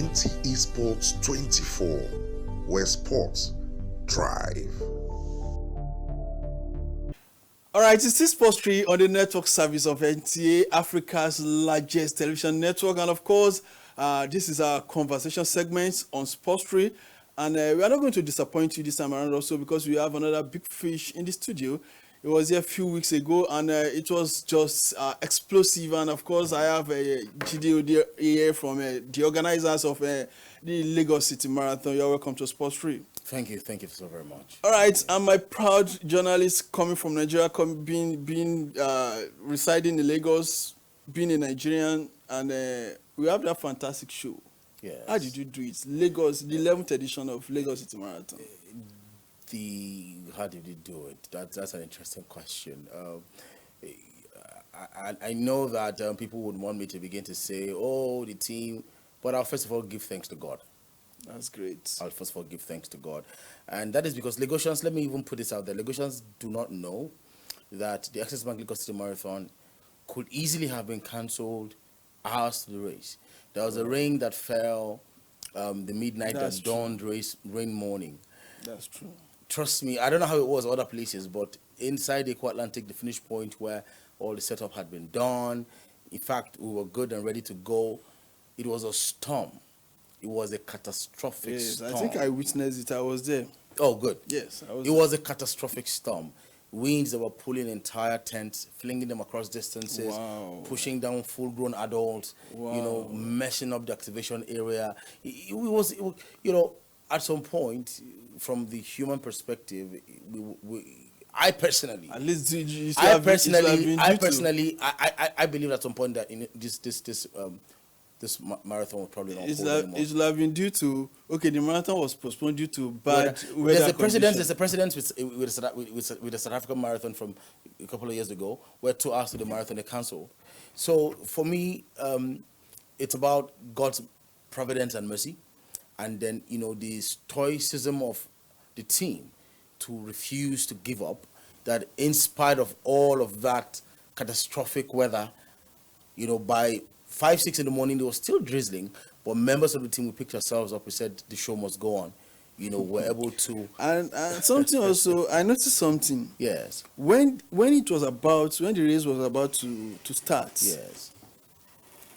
NTE Sports 24, where sports thrive. All right, it's this Sports 3 on the network service of NTA, Africa's largest television network. And of course, this is our conversation segment on Sports 3. And we are not going to disappoint you this time around also, because we have another big fish in the studio. It was here a few weeks ago, and it was just explosive. And of course, I have GDO here from the organizers of the Lagos City Marathon. You're welcome to Sports 3. Thank you so very much. All right, I'm a proud journalist coming from Nigeria, being residing in Lagos, being a Nigerian, and we have that fantastic show. Yes. How did you do it? Lagos, the 11th edition of Lagos City Marathon. How did you do it? That's an interesting question. I know that people would want me to begin to say, oh, the team, but I'll first of all give thanks to God. That's great. I'll first of all give thanks to God. And that is because Lagosians, let me even put this out there, Lagosians do not know that the Access Bank Lagos City Marathon could easily have been cancelled hours to the race. There was a rain that fell the midnight that dawned rain morning. That's true. Trust me, I don't know how it was other places, but inside the Eco Atlantic, the finish point where all the setup had been done, in fact, we were good and ready to go. It was a storm. It was a catastrophic storm. I think I witnessed it. I was there. Oh, good. Yes, I was. It was a catastrophic storm. Winds that were pulling entire tents, flinging them across distances, pushing down full-grown adults, messing up the activation area. It was, at some point, from the human perspective, I personally believe at some point that in this marathon was probably not hold anymore. It will have been due to, the marathon was postponed due to bad weather There's a precedent with the South African marathon from a couple of years ago, where 2 hours to the marathon they cancelled. So for me, it's about God's providence and mercy, and then the stoicism of the team to refuse to give up. That in spite of all of that catastrophic weather, by 5-6 in the morning, they were still drizzling, but members of the team, we picked ourselves up. We said the show must go on. We're able to. And something also, I noticed something. Yes. When the race was about to start. Yes.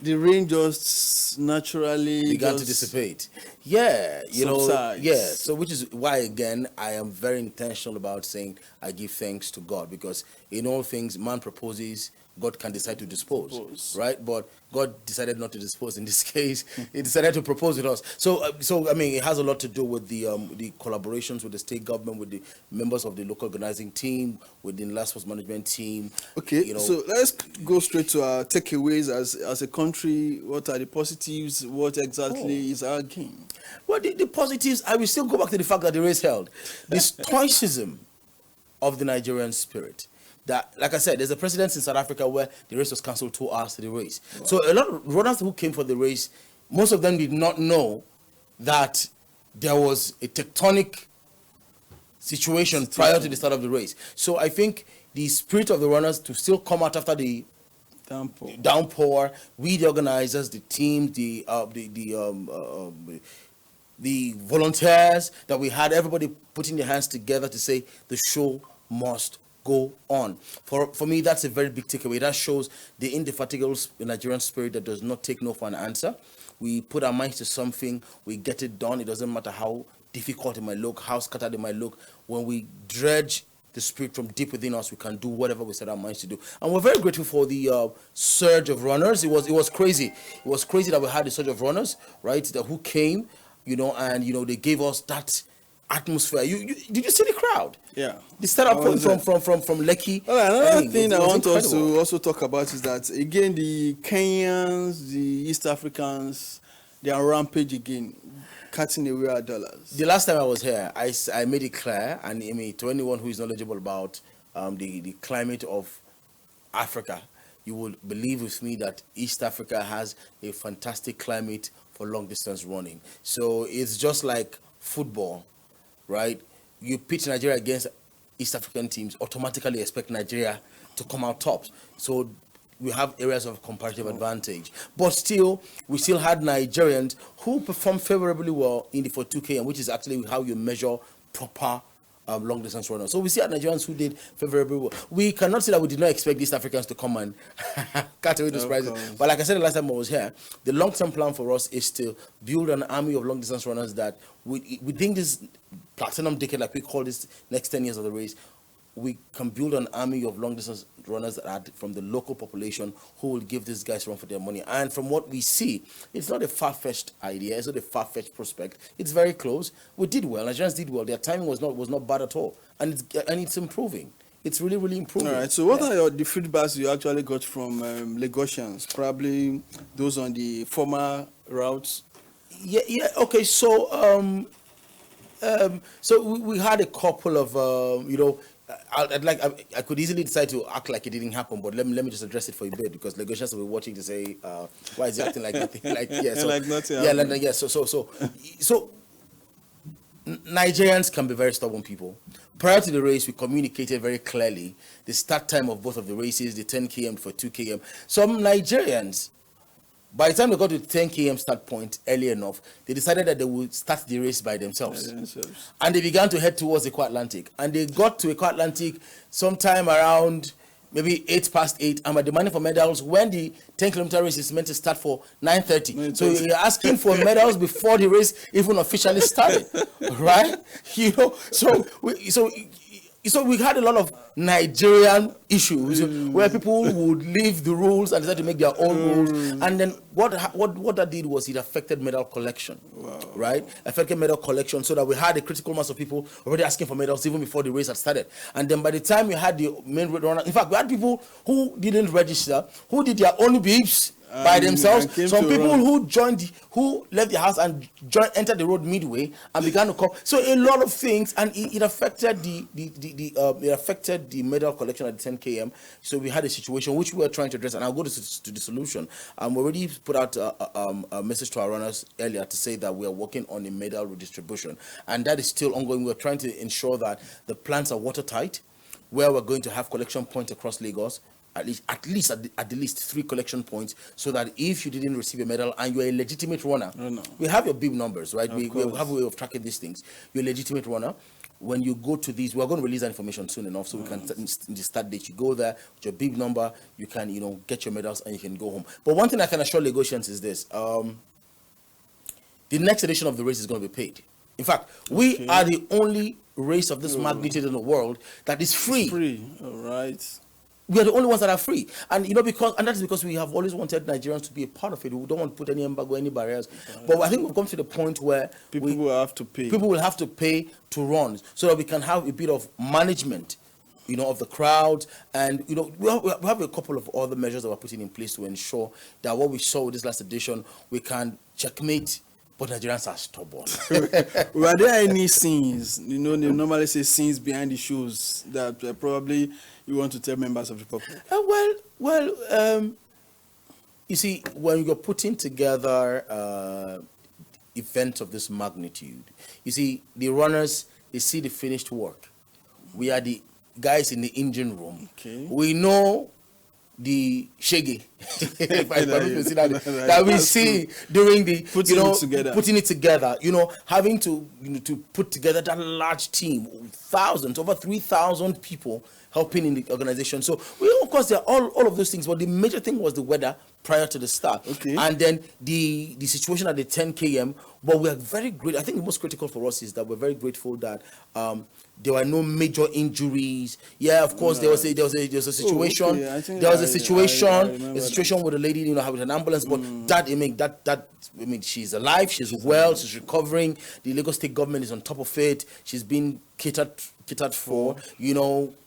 The rain just naturally began to dissipate. Yeah, subsides. Yeah. So which is why, again, I am very intentional about saying I give thanks to God, because in all things, man proposes, God can decide to dispose, right? But God decided not to dispose in this case. He decided to propose with us. So I mean, it has a lot to do with the collaborations with the state government, with the members of the local organizing team, with the last sports management team. Okay, so let's go straight to our takeaways as a country. What are the positives? What exactly is our game? Well, the positives, I will still go back to the fact that the race held. The stoicism of the Nigerian spirit. That, like I said, there's a precedent in South Africa where the race was cancelled 2 hours to the race. Wow. So a lot of runners who came for the race, most of them did not know that there was a tectonic situation prior to the start of the race. So I think the spirit of the runners to still come out after the downpour, we the organizers, the team, the volunteers that we had, everybody putting their hands together to say the show must go on. For me, that's a very big takeaway. That shows the indefatigable Nigerian spirit that does not take no for an answer. We put our minds to something, we get it done. It doesn't matter how difficult it might look, how scattered it might look. When we dredge the spirit from deep within us, we can do whatever we set our minds to do. And we're very grateful for the surge of runners. It was crazy. It was crazy that we had a surge of runners, right? Who came, and they gave us that atmosphere. Did you see the crowd? Yeah. The startup point from Lekki. Another thing I want us to also talk about is that, again, the Kenyans, the East Africans, they are rampage again, cutting away our dollars. The last time I was here, I made it clear, and I mean, to anyone who is knowledgeable about the climate of Africa, you will believe with me that East Africa has a fantastic climate for long distance running. So it's just like football, right? You pitch Nigeria against East African teams, automatically expect Nigeria to come out tops. So we have areas of comparative advantage. But still, we still had Nigerians who performed favorably well in the 42 km, which is actually how you measure proper long distance runners. So we see Nigerians who did favorably well. We cannot say that we did not expect East Africans to come and cut away those prizes. But like I said the last time I was here, the long-term plan for us is to build an army of long distance runners that within this platinum decade, like we call this next 10 years of the race, we can build an army of long distance runners that are from the local population who will give these guys run for their money. And from what we see, it's not a far-fetched idea, it's not a far-fetched prospect. It's very close. We did well. Nigerians did well. Their timing was not bad at all, and it's improving. It's really, really improving. All right. So what are the feedbacks you actually got from Lagosians? Probably those on the former routes. Yeah. Okay. So we had a couple of I could easily decide to act like it didn't happen, but let me just address it for a bit, because Lagosians will be watching to say, why is he acting like nothing? Like nothing. So Nigerians can be very stubborn people. Prior to the race, we communicated very clearly the start time of both of the races, the 10 km for 2 km. Some Nigerians, by the time they got to the 10 km start point early enough, they decided that they would start the race by themselves. And they began to head towards Eco Atlantic. And they got to Eco Atlantic sometime around maybe 8:08, and were demanding for medals when the 10-kilometer race is meant to start for 9:30. So you're asking for medals before the race even officially started, right? So we had a lot of Nigerian issues where people would leave the rules and decide to make their own rules. And then what that did was it affected medal collection, right? Affected medal collection, so that we had a critical mass of people already asking for medals even before the race had started. And then by the time we had the main runner, in fact, we had people who didn't register, who did their own beeps by themselves. Some people who left the house and entered the road midway and began to come. So a lot of things, and it affected the medal collection at the 10 km. So we had a situation which we were trying to address, and I'll go to the solution. We already put out a message to our runners earlier to say that we are working on a medal redistribution, and that is still ongoing. We're trying to ensure that the plants are watertight, where we're going to have collection points across Lagos. At least 3 collection points, so that if you didn't receive a medal and you're a legitimate runner, we have your bib numbers, right? We have a way of tracking these things. You're a legitimate runner. When you go to these, we're going to release that information soon enough, so we can the start date. You go there with your bib number, you can get your medals and you can go home. But one thing I can assure Lagosians is this: the next edition of the race is going to be paid. In fact, we are the only race of this magnitude in the world that is free. It's free, all right. We are the only ones that are free, and that's because we have always wanted Nigerians to be a part of it. We don't want to put any embargo, any barriers. But I think we've come to the point where people will have to pay. People will have to pay to run, so that we can have a bit of management, of the crowd, and we have a couple of other measures that we're putting in place to ensure that what we saw with this last edition, we can checkmate. But Nigerians are stubborn. Were there any scenes? They normally say scenes behind the shows that probably you want to tell members of the public. You see, when you're putting together events of this magnitude, you see, the runners, they see the finished work. We are the guys in the engine room. Okay. We know the shaggy that we see during the putting it together, having to put together that large team, over 3,000 people helping in the organization. So of course there are all of those things, but the major thing was the weather prior to the start, and then the situation at the 10 km. But we are very great. I think the most critical for us is that we're very grateful that there were no major injuries. Yeah, of course, there was a situation. There was a situation with a lady, with an ambulance. But she's alive, she's well, she's recovering. The Lagos State government is on top of it. She's been catered for.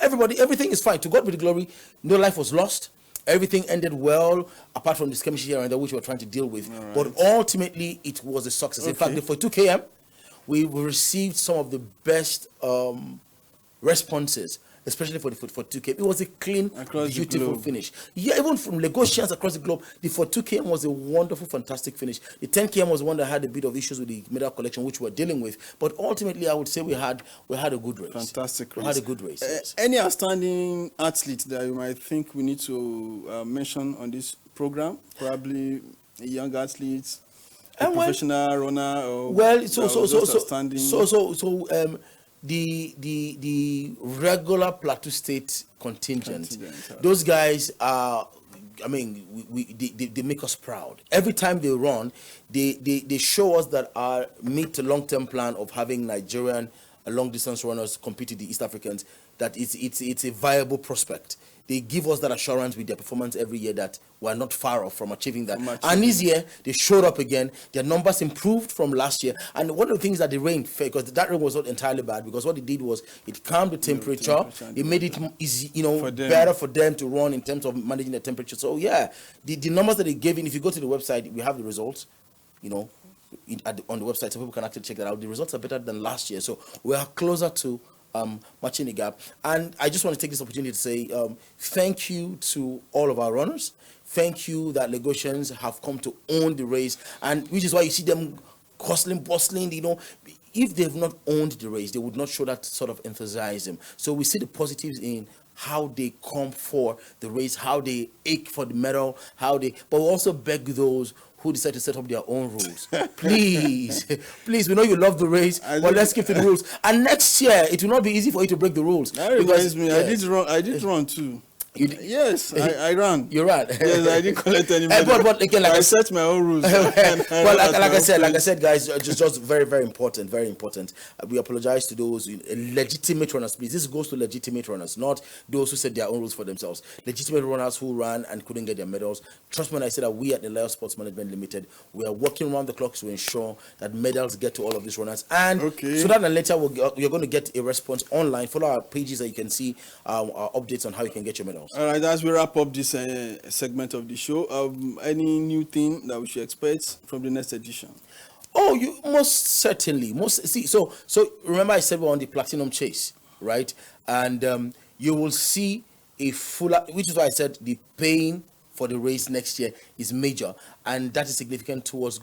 Everything is fine. To God be the glory. No life was lost. Everything ended well, apart from the skirmish here and there, which we're trying to deal with. Right. But ultimately, it was a success. In fact, for 2 km, we received some of the best responses especially for the for 2 km. It was a clean, Across the beautiful globe. finish. Yeah, even from Lagosians across the globe, the 2 km was a wonderful, fantastic finish. The 10 km was one that had a bit of issues with the medal collection, which we're dealing with. But ultimately, I would say we had a good race. Fantastic We race. had a good race. Yes. Any outstanding athlete that you might think we need to mention on this program? Probably a young athlete, a And well- professional runner, or Well, that was just outstanding? The regular Plateau State contingent, Contingent, those guys are, I mean, they make us proud. Every time they run, they show us that our mid to long term plan of having Nigerian long distance runners compete with the East Africans, that it's a viable prospect. They give us that assurance with their performance every year that we're not far off from achieving that. And this year, they showed up again. Their numbers improved from last year. And one of the things that the rain, because that rain was not entirely bad, because what it did was it calmed the temperature. It made it easy, For them. better for them to run in terms of managing the temperature. So yeah, the numbers that they gave in, if you go to the website, we have the results, on the website, so people can actually check that out. The results are better than last year. So we are closer to matching the gap. And I just want to take this opportunity to say thank you to all of our runners. Thank you that Lagosians have come to own the race, and which is why you see them hustling, bustling. If they've not owned the race, they would not show that sort of enthusiasm. So we see the positives in how they come for the race, how they ache for the medal, but we also beg those who decide to set up their own rules. Please, we know you love the race, but let's keep to the rules. And next year, it will not be easy for you to break the rules. That reminds me, yes. I did run too. Yes, I ran. You ran. Yes, I didn't collect any money. But again, like I set my own rules. Well, like I said, guys, just very, very important, very important. We apologize to those legitimate runners, please. This goes to legitimate runners, not those who set their own rules for themselves. Legitimate runners who ran and couldn't get their medals. Trust me when I say that we at the Lyle Sports Management Limited, we are working around the clock to ensure that medals get to all of these runners. And sooner than later, you're going to get a response online. Follow our pages that you can see our updates on how you can get your medals. All right, as we wrap up this segment of the show, any new thing that we should expect from the next edition? Oh, you most certainly. So remember I said we're on the platinum chase, right? And you will see a fuller, which is why I said the paying for the race next year is major, and that is significant towards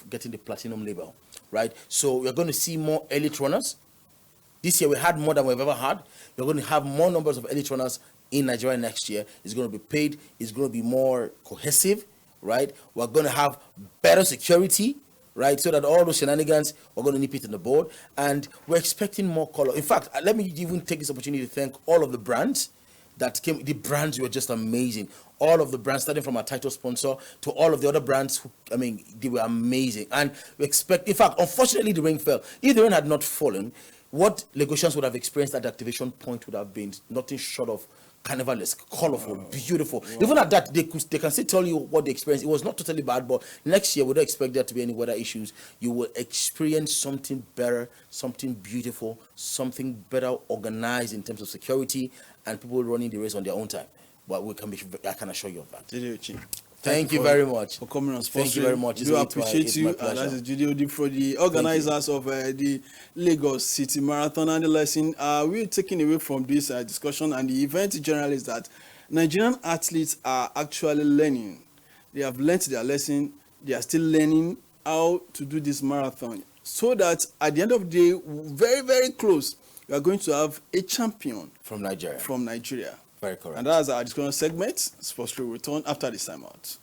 getting the platinum label, right? So we're going to see more elite runners. This year we had more than we've ever had. We're going to have more numbers of elite runners in Nigeria next year. It's going to be paid. It's going to be more cohesive, right? We're going to have better security, right? So that all those shenanigans, we're going to nip it in the board. And we're expecting more color. In fact, let me even take this opportunity to thank all of the brands that came. The brands were just amazing. All of the brands, starting from our title sponsor to all of the other brands, they were amazing. And we expect, in fact, unfortunately, the rain fell. If the rain had not fallen, what Lagosians would have experienced at the activation point would have been nothing short of carnivalesque, colorful, beautiful. Even at that, they can still tell you what they experienced. It was not totally bad, but next year we don't expect there to be any weather issues. You will experience something better, something beautiful, something better organized in terms of security, and people running the race on their own time. But I can assure you of that. Thank you very much for coming on Sports. Thank you very much. We do appreciate you. And that is Judy Odifro, the organizers of the Lagos City Marathon. And the lesson we're taking away from this discussion and the event in general is that Nigerian athletes are actually learning. They have learned their lesson. They are still learning how to do this marathon. So that at the end of the day, very, very close, we are going to have a champion from Nigeria. Very correct. And that's our discussion segment. Sports will return after this time out.